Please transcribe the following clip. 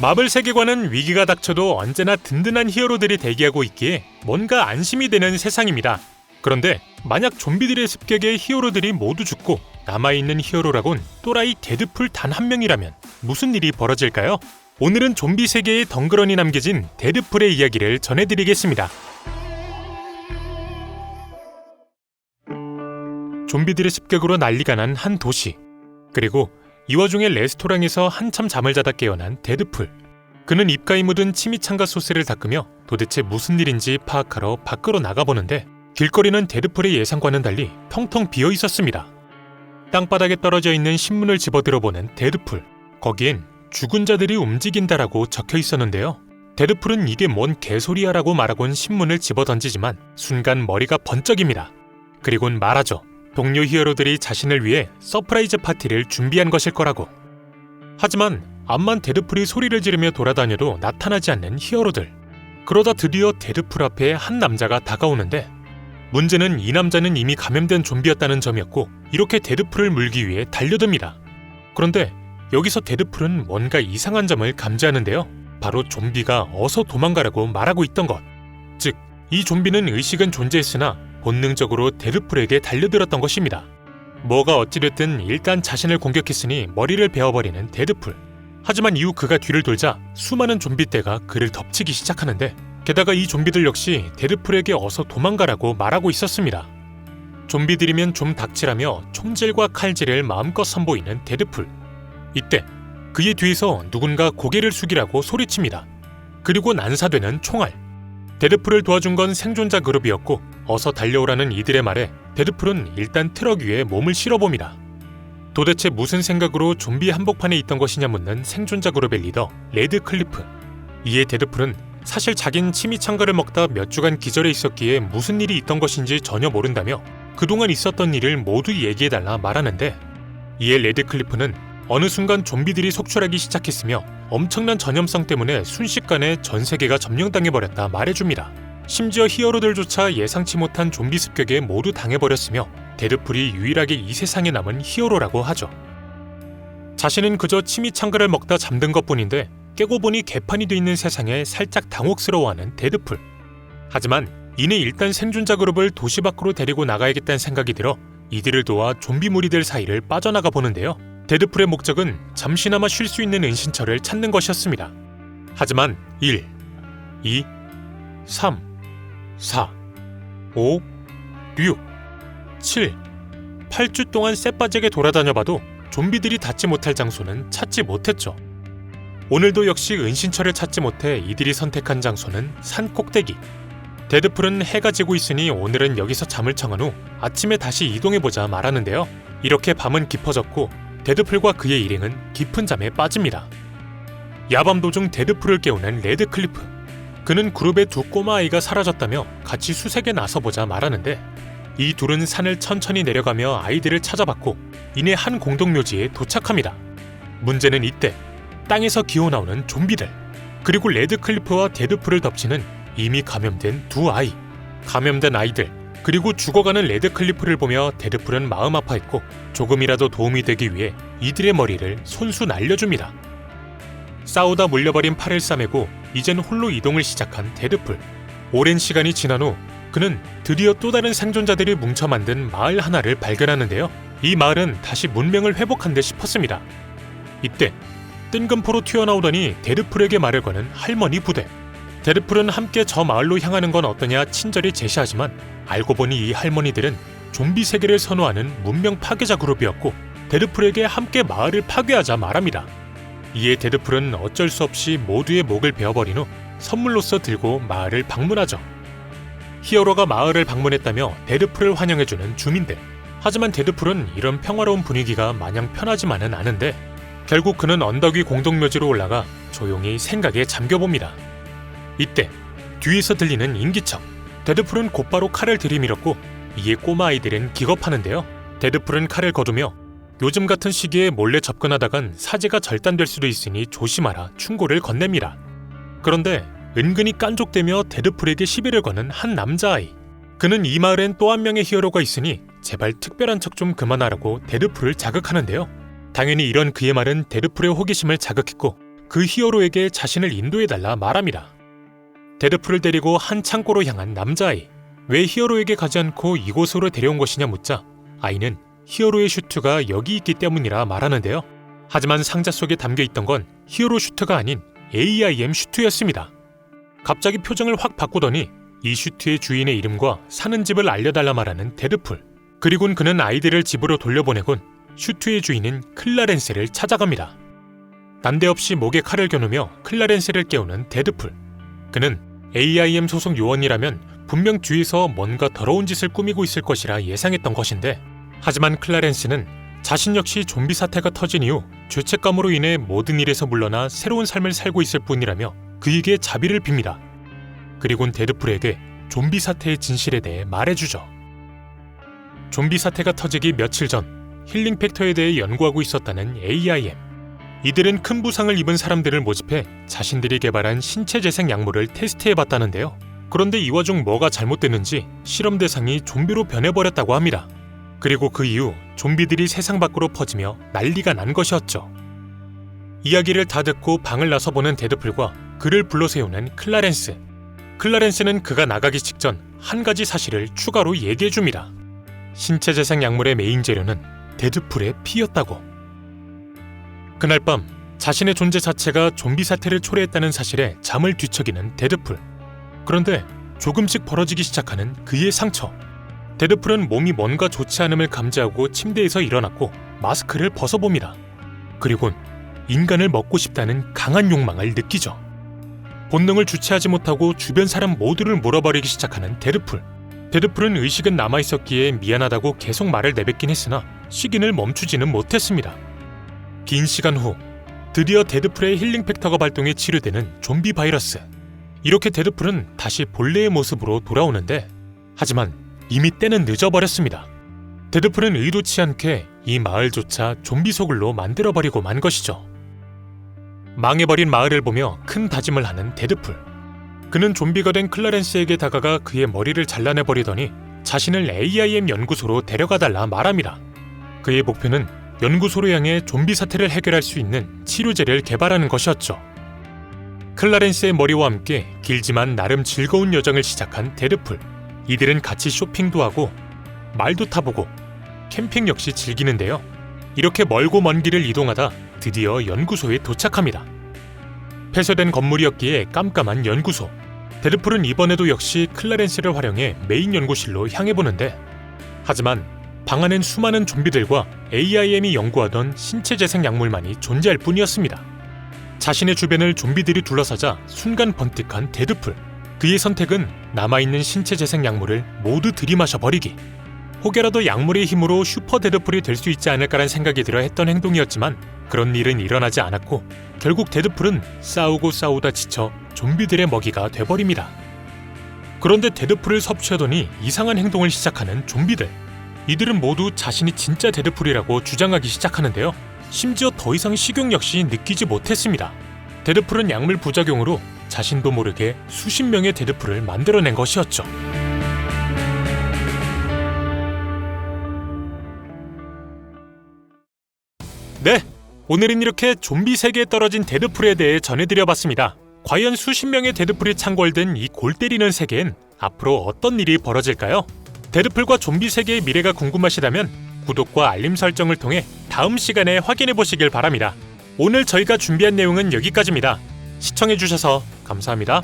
마블 세계관은 위기가 닥쳐도 언제나 든든한 히어로들이 대기하고 있기에 뭔가 안심이 되는 세상입니다. 그런데 만약 좀비들의 습격에 히어로들이 모두 죽고 남아있는 히어로라곤 또라이 데드풀 단 한 명이라면 무슨 일이 벌어질까요? 오늘은 좀비 세계에 덩그러니 남겨진 데드풀의 이야기를 전해드리겠습니다. 좀비들의 습격으로 난리가 난 한 도시. 그리고 이 와중에 레스토랑에서 한참 잠을 자다 깨어난 데드풀. 그는 입가에 묻은 치미창가 소스를 닦으며 도대체 무슨 일인지 파악하러 밖으로 나가보는데 길거리는 데드풀의 예상과는 달리 텅텅 비어 있었습니다. 땅바닥에 떨어져 있는 신문을 집어들어보는 데드풀. 거기엔 죽은 자들이 움직인다라고 적혀 있었는데요. 데드풀은 이게 뭔 개소리야라고 말하곤 신문을 집어던지지만 순간 머리가 번쩍입니다. 그리곤 말하죠. 동료 히어로들이 자신을 위해 서프라이즈 파티를 준비한 것일 거라고. 하지만 암만 데드풀이 소리를 지르며 돌아다녀도 나타나지 않는 히어로들. 그러다 드디어 데드풀 앞에 한 남자가 다가오는데 문제는 이 남자는 이미 감염된 좀비였다는 점이었고 이렇게 데드풀을 물기 위해 달려듭니다. 그런데 여기서 데드풀은 뭔가 이상한 점을 감지하는데요. 바로 좀비가 어서 도망가라고 말하고 있던 것. 즉, 이 좀비는 의식은 존재했으나 본능적으로 데드풀에게 달려들었던 것입니다. 뭐가 어찌됐든 일단 자신을 공격했으니 머리를 베어버리는 데드풀. 하지만 이후 그가 뒤를 돌자 수많은 좀비 떼가 그를 덮치기 시작하는데 게다가 이 좀비들 역시 데드풀에게 어서 도망가라고 말하고 있었습니다. 좀비들이면 좀 닥치라며 총질과 칼질을 마음껏 선보이는 데드풀. 이때 그의 뒤에서 누군가 고개를 숙이라고 소리칩니다. 그리고 난사되는 총알. 데드풀을 도와준 건 생존자 그룹이었고 어서 달려오라는 이들의 말에 데드풀은 일단 트럭 위에 몸을 실어봅니다. 도대체 무슨 생각으로 좀비 한복판에 있던 것이냐 묻는 생존자 그룹의 리더 레드 클리프. 이에 데드풀은 사실 자긴 치미창가를 먹다 몇 주간 기절해 있었기에 무슨 일이 있던 것인지 전혀 모른다며 그동안 있었던 일을 모두 얘기해달라 말하는데 이에 레드 클리프는 어느 순간 좀비들이 속출하기 시작했으며 엄청난 전염성 때문에 순식간에 전 세계가 점령당해버렸다 말해줍니다. 심지어 히어로들조차 예상치 못한 좀비 습격에 모두 당해버렸으며 데드풀이 유일하게 이 세상에 남은 히어로라고 하죠. 자신은 그저 치미창가를 먹다 잠든 것뿐인데 깨고 보니 개판이 돼 있는 세상에 살짝 당혹스러워하는 데드풀. 하지만 이내 일단 생존자 그룹을 도시 밖으로 데리고 나가야겠다는 생각이 들어 이들을 도와 좀비 무리들 사이를 빠져나가 보는데요. 데드풀의 목적은 잠시나마 쉴 수 있는 은신처를 찾는 것이었습니다. 하지만 1, 2, 3, 4, 5, 6, 7, 8주 동안 쎄빠지게 돌아다녀봐도 좀비들이 닿지 못할 장소는 찾지 못했죠. 오늘도 역시 은신처를 찾지 못해 이들이 선택한 장소는 산 꼭대기. 데드풀은 해가 지고 있으니 오늘은 여기서 잠을 청한 후 아침에 다시 이동해보자 말하는데요. 이렇게 밤은 깊어졌고 데드풀과 그의 일행은 깊은 잠에 빠집니다. 야밤 도중 데드풀을 깨우는 레드 클리프. 그는 그룹의 두 꼬마 아이가 사라졌다며 같이 수색에 나서보자 말하는데 이 둘은 산을 천천히 내려가며 아이들을 찾아봤고 이내 한 공동묘지에 도착합니다. 문제는 이때 땅에서 기어나오는 좀비들. 그리고 레드 클리프와 데드풀을 덮치는 이미 감염된 두 아이. 감염된 아이들. 그리고 죽어가는 레드 클리프를 보며 데드풀은 마음 아파했고 조금이라도 도움이 되기 위해 이들의 머리를 손수 날려줍니다. 싸우다 물려버린 팔을 싸매고 이젠 홀로 이동을 시작한 데드풀. 오랜 시간이 지난 후 그는 드디어 또 다른 생존자들이 뭉쳐 만든 마을 하나를 발견하는데요. 이 마을은 다시 문명을 회복한 듯 싶었습니다. 이때 뜬금포로 튀어나오더니 데드풀에게 말을 거는 할머니 부대. 데드풀은 함께 저 마을로 향하는 건 어떠냐 친절히 제시하지만 알고 보니 이 할머니들은 좀비 세계를 선호하는 문명 파괴자 그룹이었고 데드풀에게 함께 마을을 파괴하자 말합니다. 이에 데드풀은 어쩔 수 없이 모두의 목을 베어버린 후 선물로서 들고 마을을 방문하죠. 히어로가 마을을 방문했다며 데드풀을 환영해주는 주민들. 하지만 데드풀은 이런 평화로운 분위기가 마냥 편하지만은 않은데 결국 그는 언덕 위 공동묘지로 올라가 조용히 생각에 잠겨봅니다. 이때 뒤에서 들리는 인기척. 데드풀은 곧바로 칼을 들이밀었고 이에 꼬마 아이들은 기겁하는데요. 데드풀은 칼을 거두며 요즘 같은 시기에 몰래 접근하다간 사지가 절단될 수도 있으니 조심하라 충고를 건넵니다. 그런데 은근히 깐족대며 데드풀에게 시비를 거는 한 남자아이. 그는 이 마을엔 또 한 명의 히어로가 있으니 제발 특별한 척 좀 그만하라고 데드풀을 자극하는데요. 당연히 이런 그의 말은 데드풀의 호기심을 자극했고 그 히어로에게 자신을 인도해달라 말합니다. 데드풀을 데리고 한 창고로 향한 남자아이. 왜 히어로에게 가지 않고 이곳으로 데려온 것이냐 묻자 아이는 히어로의 슈트가 여기 있기 때문이라 말하는데요. 하지만 상자 속에 담겨있던 건 히어로 슈트가 아닌 AIM 슈트였습니다. 갑자기 표정을 확 바꾸더니 이 슈트의 주인의 이름과 사는 집을 알려달라 말하는 데드풀. 그리곤 그는 아이들을 집으로 돌려보내곤 슈트의 주인인 클라렌스를 찾아갑니다. 난데없이 목에 칼을 겨누며 클라렌스를 깨우는 데드풀. 그는 AIM 소속 요원이라면 분명 뒤에서 뭔가 더러운 짓을 꾸미고 있을 것이라 예상했던 것인데, 하지만 클라렌스는 자신 역시 좀비 사태가 터진 이후 죄책감으로 인해 모든 일에서 물러나 새로운 삶을 살고 있을 뿐이라며 그에게 자비를 빕니다. 그리곤 데드풀에게 좀비 사태의 진실에 대해 말해주죠. 좀비 사태가 터지기 며칠 전 힐링 팩터에 대해 연구하고 있었다는 AIM. 이들은 큰 부상을 입은 사람들을 모집해 자신들이 개발한 신체 재생 약물을 테스트해봤다는데요. 그런데 이 와중 뭐가 잘못됐는지 실험 대상이 좀비로 변해버렸다고 합니다. 그리고 그 이후 좀비들이 세상 밖으로 퍼지며 난리가 난 것이었죠. 이야기를 다 듣고 방을 나서보는 데드풀과 그를 불러세우는 클라렌스. 클라렌스는 그가 나가기 직전 한 가지 사실을 추가로 얘기해줍니다. 신체 재생 약물의 메인 재료는 데드풀의 피였다고. 그날 밤 자신의 존재 자체가 좀비 사태를 초래했다는 사실에 잠을 뒤척이는 데드풀. 그런데 조금씩 벌어지기 시작하는 그의 상처. 데드풀은 몸이 뭔가 좋지 않음을 감지하고 침대에서 일어났고 마스크를 벗어봅니다. 그리곤 인간을 먹고 싶다는 강한 욕망을 느끼죠. 본능을 주체하지 못하고 주변 사람 모두를 물어버리기 시작하는 데드풀. 데드풀은 의식은 남아있었기에 미안하다고 계속 말을 내뱉긴 했으나 시긴을 멈추지는 못했습니다. 긴 시간 후 드디어 데드풀의 힐링 팩터가 발동해 치료되는 좀비 바이러스. 이렇게 데드풀은 다시 본래의 모습으로 돌아오는데, 하지만 이미 때는 늦어버렸습니다. 데드풀은 의도치 않게 이 마을조차 좀비 소굴로 만들어버리고 만 것이죠. 망해버린 마을을 보며 큰 다짐을 하는 데드풀. 그는 좀비가 된 클라렌스에게 다가가 그의 머리를 잘라내버리더니 자신을 AIM 연구소로 데려가달라 말합니다. 그의 목표는 연구소로 향해 좀비 사태를 해결할 수 있는 치료제를 개발하는 것이었죠. 클라렌스의 머리와 함께 길지만 나름 즐거운 여정을 시작한 데드풀. 이들은 같이 쇼핑도 하고 말도 타보고 캠핑 역시 즐기는데요. 이렇게 멀고 먼 길을 이동하다 드디어 연구소에 도착합니다. 폐쇄된 건물이었기에 깜깜한 연구소. 데드풀은 이번에도 역시 클라렌스를 활용해 메인 연구실로 향해보는데, 하지만 방 안엔 수많은 좀비들과 AIM이 연구하던 신체 재생 약물만이 존재할 뿐이었습니다. 자신의 주변을 좀비들이 둘러싸자 순간 번뜩한 데드풀. 그의 선택은 남아있는 신체 재생 약물을 모두 들이마셔버리기. 혹여라도 약물의 힘으로 슈퍼 데드풀이 될 수 있지 않을까란 생각이 들어 했던 행동이었지만 그런 일은 일어나지 않았고 결국 데드풀은 싸우고 싸우다 지쳐 좀비들의 먹이가 돼버립니다. 그런데 데드풀을 섭취하더니 이상한 행동을 시작하는 좀비들. 이들은 모두 자신이 진짜 데드풀이라고 주장하기 시작하는데요. 심지어 더 이상 식욕 역시 느끼지 못했습니다. 데드풀은 약물 부작용으로 자신도 모르게 수십 명의 데드풀을 만들어낸 것이었죠. 네, 오늘은 이렇게 좀비 세계에 떨어진 데드풀에 대해 전해드려봤습니다. 과연 수십 명의 데드풀이 창궐된 이 골 때리는 세계엔 앞으로 어떤 일이 벌어질까요? 데드풀과 좀비 세계의 미래가 궁금하시다면 구독과 알림 설정을 통해 다음 시간에 확인해보시길 바랍니다. 오늘 저희가 준비한 내용은 여기까지입니다. 시청해주셔서 감사합니다.